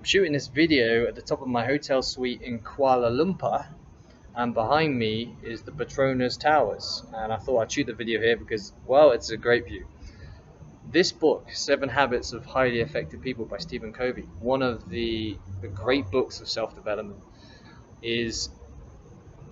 shooting this video at the top of my hotel suite in Kuala Lumpur, and behind me is the Petronas Towers, and I thought I'd shoot the video here because, well, it's a great view. This book, 7 Habits of Highly Effective People by Stephen Covey, one of the great books of self-development, is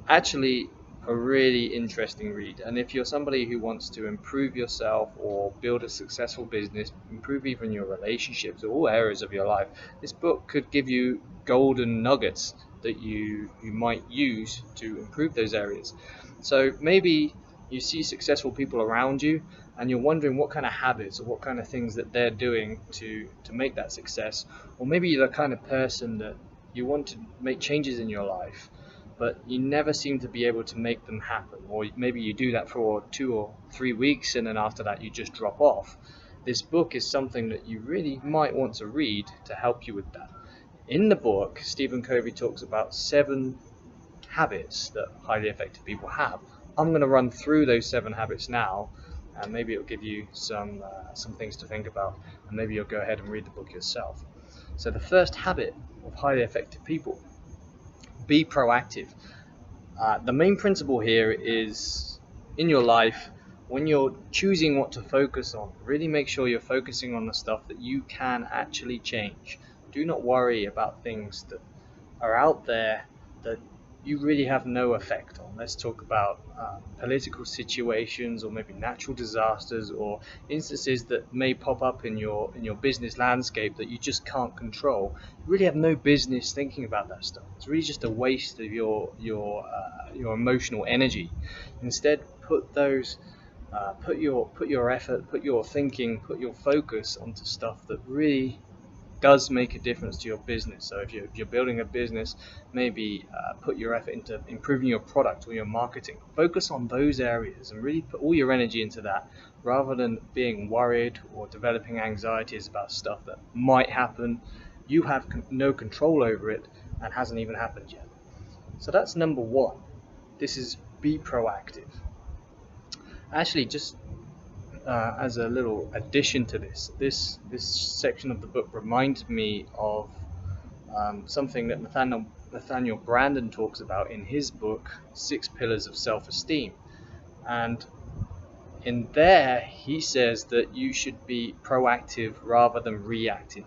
actually a really interesting read. And if you're somebody who wants to improve yourself or build a successful business, improve even your relationships or all areas of your life, this book could give you golden nuggets that you might use to improve those areas. So maybe you see successful people around you and you're wondering what kind of habits or what kind of things that they're doing to make that success. Or maybe you're the kind of person that you want to make changes in your life, but you never seem to be able to make them happen. Or maybe you do that for 2 or 3 weeks and then after that you just drop off. This book is something that you really might want to read to help you with that. In the book, Stephen Covey talks about 7 habits that highly effective people have. I'm going to run through those 7 habits now, and maybe it'll give you some things to think about, and maybe you'll go ahead and read the book yourself. So the first habit of highly effective people: be proactive. The main principle here is, in your life, when you're choosing what to focus on, really make sure you're focusing on the stuff that you can actually change. Do not worry about things that are out there that you really have no effect on. Let's talk about political situations, or maybe natural disasters, or instances that may pop up in your business landscape that you just can't control. You really have no business thinking about that stuff. It's really just a waste of your emotional energy. Instead, put your effort, put your thinking, put your focus onto stuff that really does make a difference to your business. So if you're building a business, maybe put your effort into improving your product or your marketing. Focus on those areas and really put all your energy into that, rather than being worried or developing anxieties about stuff that might happen. You have no control over it and hasn't even happened yet. So that's number 1. This is be proactive. Actually, just as a little addition to this section of the book reminds me of something that Nathaniel Brandon talks about in his book, 6 Pillars of Self-Esteem. And in there, he says that you should be proactive rather than reactive.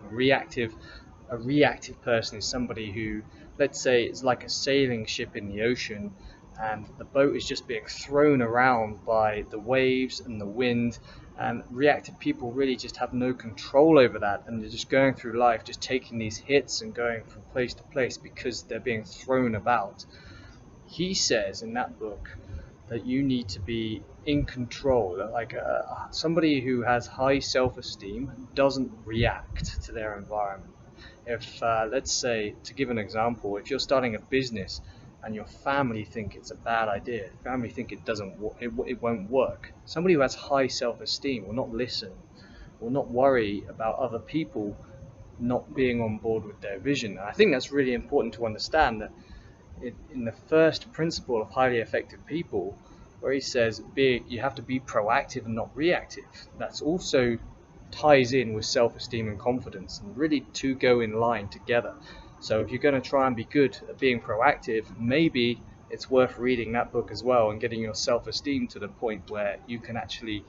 A reactive person is somebody who, let's say, is like a sailing ship in the ocean, and the boat is just being thrown around by the waves and the wind, and reactive people really just have no control over that, and they're just going through life just taking these hits and going from place to place because they're being thrown about. He says in that book that you need to be in control, like somebody who has high self-esteem doesn't react to their environment. If let's say, to give an example, if you're starting a business and your family think it's a bad idea, family think it won't work, somebody who has high self-esteem will not listen, will not worry about other people not being on board with their vision. And I think that's really important to understand, that in the first principle of highly effective people, where he says you have to be proactive and not reactive, that's also ties in with self-esteem and confidence, and really two go in line together. So if you're going to try and be good at being proactive, maybe it's worth reading that book as well and getting your self-esteem to the point where you can actually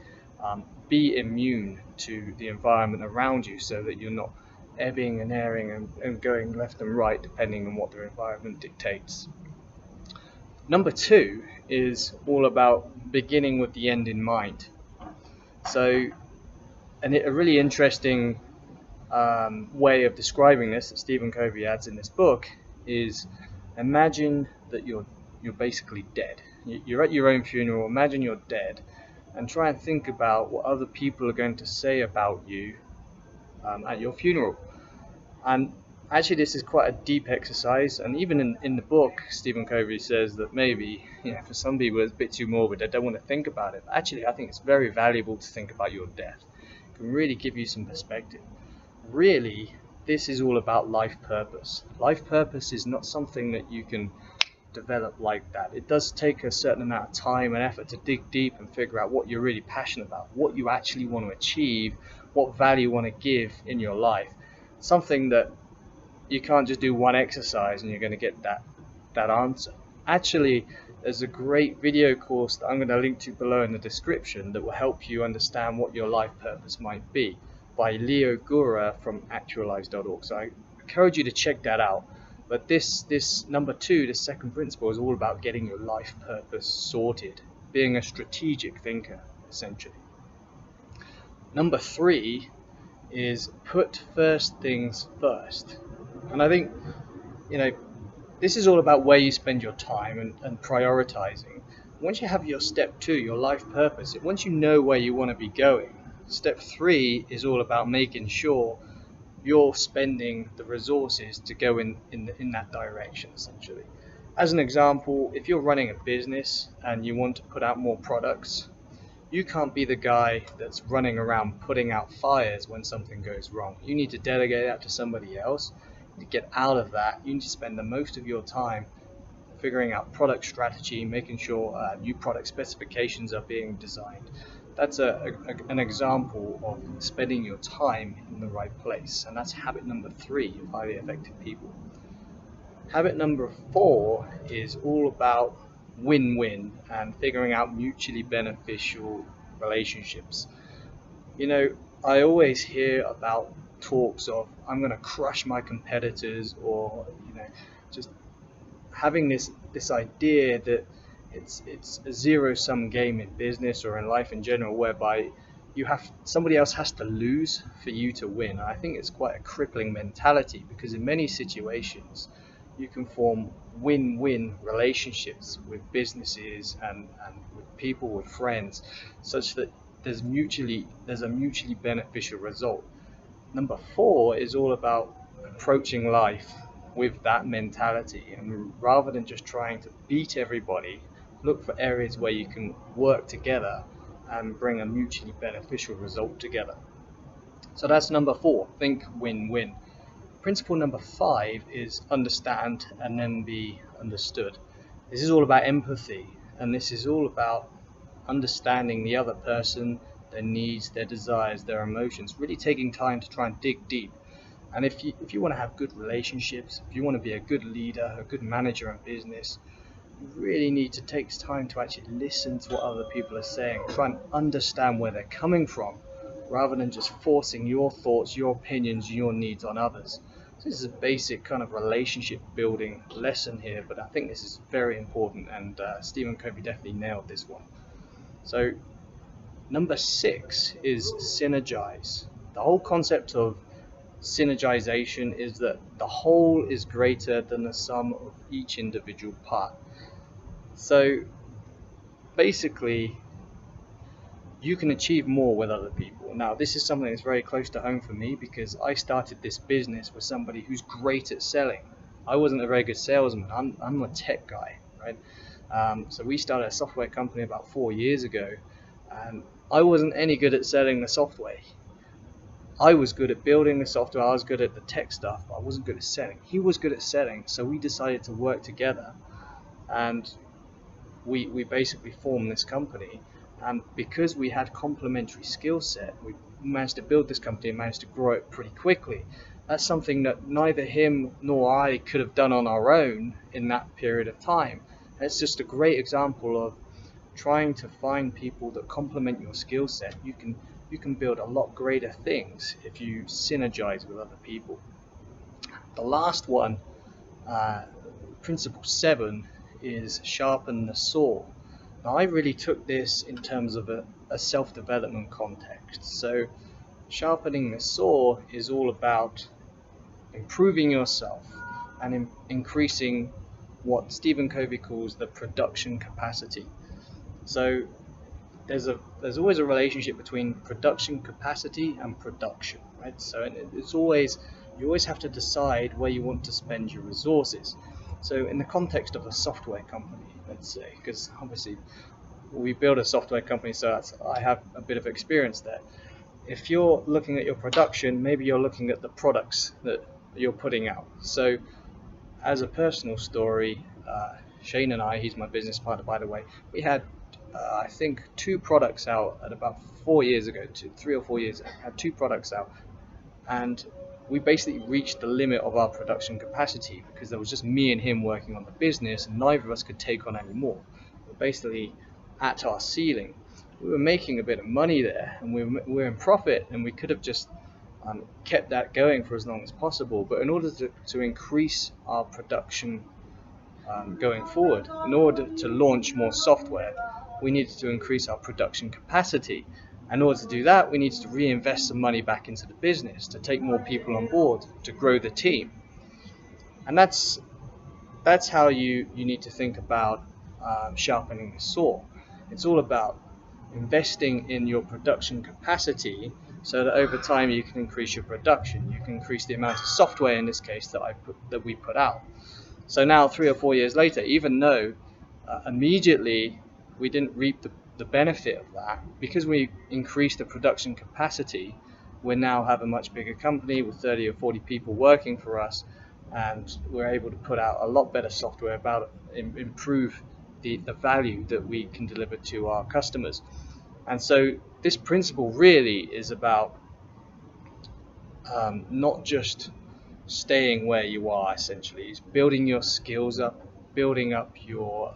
be immune to the environment around you, so that you're not ebbing and airing and going left and right depending on what the environment dictates. Number 2 is all about beginning with the end in mind. So, a really interesting way of describing this that Stephen Covey adds in this book is, imagine that you're basically dead. You're at your own funeral. Imagine you're dead, and try and think about what other people are going to say about you at your funeral. And actually, this is quite a deep exercise, and even in the book, Stephen Covey says that maybe, for some people it's a bit too morbid, they don't want to think about it. But actually, I think it's very valuable to think about your death. It can really give you some perspective. Really, this is all about life purpose. Life purpose is not something that you can develop like that. It does take a certain amount of time and effort to dig deep and figure out what you're really passionate about, what you actually want to achieve, what value you want to give in your life. Something that you can't just do one exercise and you're going to get that answer. Actually, there's a great video course that I'm going to link to below in the description that will help you understand what your life purpose might be, by Leo Gura from actualize.org. So I encourage you to check that out. But this number 2, the second principle, is all about getting your life purpose sorted, being a strategic thinker, essentially. Number 3 is put first things first. And I think, this is all about where you spend your time and prioritizing. Once you have your step 2, your life purpose, once you know where you want to be going, step 3 is all about making sure you're spending the resources to go in that direction, essentially. As an example, if you're running a business and you want to put out more products, you can't be the guy that's running around putting out fires when something goes wrong. You need to delegate that to somebody else. To get out of that, you need to spend the most of your time figuring out product strategy, making sure new product specifications are being designed. That's an example of spending your time in the right place, and that's habit number 3 of highly effective people. Habit number 4 is all about win-win and figuring out mutually beneficial relationships. I always hear about talks of I'm going to crush my competitors, or just having this idea that it's a zero-sum game in business or in life in general, whereby somebody else has to lose for you to win. I think it's quite a crippling mentality, because in many situations you can form win-win relationships with businesses and with people, with friends, such that there's a mutually beneficial result. Number 4 is all about approaching life with that mentality, and rather than just trying to beat everybody, look for areas where you can work together and bring a mutually beneficial result together. So that's number 4, think win-win. Principle number 5 is understand and then be understood. This is all about empathy, and this is all about understanding the other person, their needs, their desires, their emotions, really taking time to try and dig deep. And if you want to have good relationships, if you want to be a good leader, a good manager in business, you really need to take time to actually listen to what other people are saying, try and understand where they're coming from, rather than just forcing your thoughts, your opinions, your needs on others. So this is a basic kind of relationship building lesson here, but I think this is very important, and Stephen Covey definitely nailed this one. So number 6 is synergize. The whole concept of synergization is that the whole is greater than the sum of each individual part. So basically, you can achieve more with other people. Now, this is something that's very close to home for me, because I started this business with somebody who's great at selling. I wasn't a very good salesman. I'm a tech guy, right? So we started a software company about 4 years ago, and I wasn't any good at selling the software. I was good at building the software, I was good at the tech stuff, but I wasn't good at selling. He was good at selling, so we decided to work together, and we basically formed this company. And because we had complementary skill set, we managed to build this company and managed to grow it pretty quickly. That's something that neither him nor I could have done on our own in that period of time. It's just a great example of trying to find people that complement your skill set. You can build a lot greater things if you synergize with other people. The last one, principle 7, is sharpen the saw. Now, I really took this in terms of a self-development context. So sharpening the saw is all about improving yourself and increasing what Stephen Covey calls the production capacity. So there's always a relationship between production capacity and production, right? So you always have to decide where you want to spend your resources. So in the context of a software company, let's say, because obviously we build a software company, so I have a bit of experience there. If you're looking at your production, maybe you're looking at the products that you're putting out. So as a personal story, Shane and I, he's my business partner, by the way, we had I think 2 products out at about 4 years ago, 3 or 4 years ago, had 2 products out, and we basically reached the limit of our production capacity because there was just me and him working on the business, and neither of us could take on any more. We're basically at our ceiling. We were making a bit of money there, and we were in profit, and we could have just kept that going for as long as possible. But in order to increase our production going forward, in order to launch more software, we needed to increase our production capacity. In order to do that, we needed to reinvest some money back into the business, to take more people on board, to grow the team. And that's how you need to think about sharpening the saw. It's all about investing in your production capacity so that over time you can increase your production. You can increase the amount of software, in this case, that we put out. So now 3 or 4 years later, even though immediately we didn't reap the benefit of that, because we increased the production capacity, we now have a much bigger company with 30 or 40 people working for us, and we're able to put out a lot better software, improve the value that we can deliver to our customers. And so this principle really is about not just staying where you are. Essentially, it's building your skills up, building up your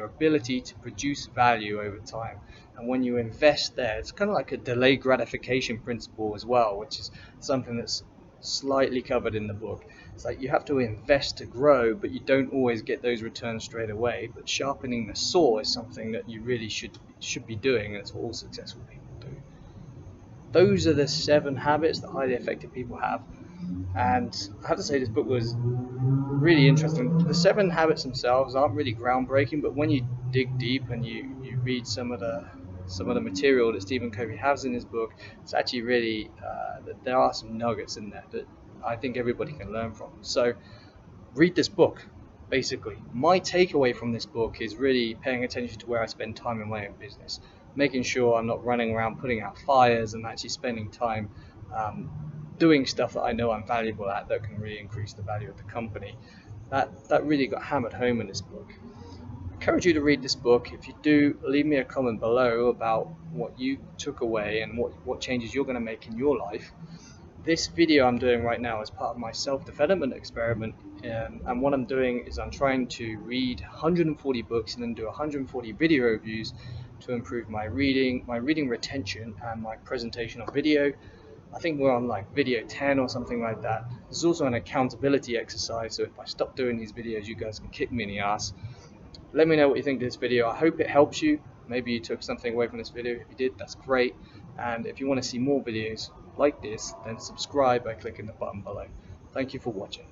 ability to produce value over time. And when you invest there, it's kind of like a delayed gratification principle as well, which is something that's slightly covered in the book. It's like you have to invest to grow, but you don't always get those returns straight away. But sharpening the saw is something that you really should be doing, and it's what all successful people do. Those are the 7 habits that highly effective people have. And I have to say, this book was really interesting. The 7 habits themselves aren't really groundbreaking, but when you dig deep and you read some of the material that Stephen Covey has in his book, it's actually really there are some nuggets in there that I think everybody can learn from. So read this book. Basically, my takeaway from this book is really paying attention to where I spend time in my own business, making sure I'm not running around putting out fires, and actually spending time doing stuff that I know I'm valuable at, that can really increase the value of the company. That really got hammered home in this book. I encourage you to read this book. If you do, leave me a comment below about what you took away and what changes you're going to make in your life. This video I'm doing right now is part of my self-development experiment, and what I'm doing is I'm trying to read 140 books and then do 140 video reviews to improve my reading retention, and my presentation on video. I think we're on like video 10 or something like that. There's also an accountability exercise, so if I stop doing these videos, you guys can kick me in the ass. Let me know what you think of this video. I hope it helps you. Maybe you took something away from this video. If you did, that's great. And if you want to see more videos like this, then subscribe by clicking the button below. Thank you for watching.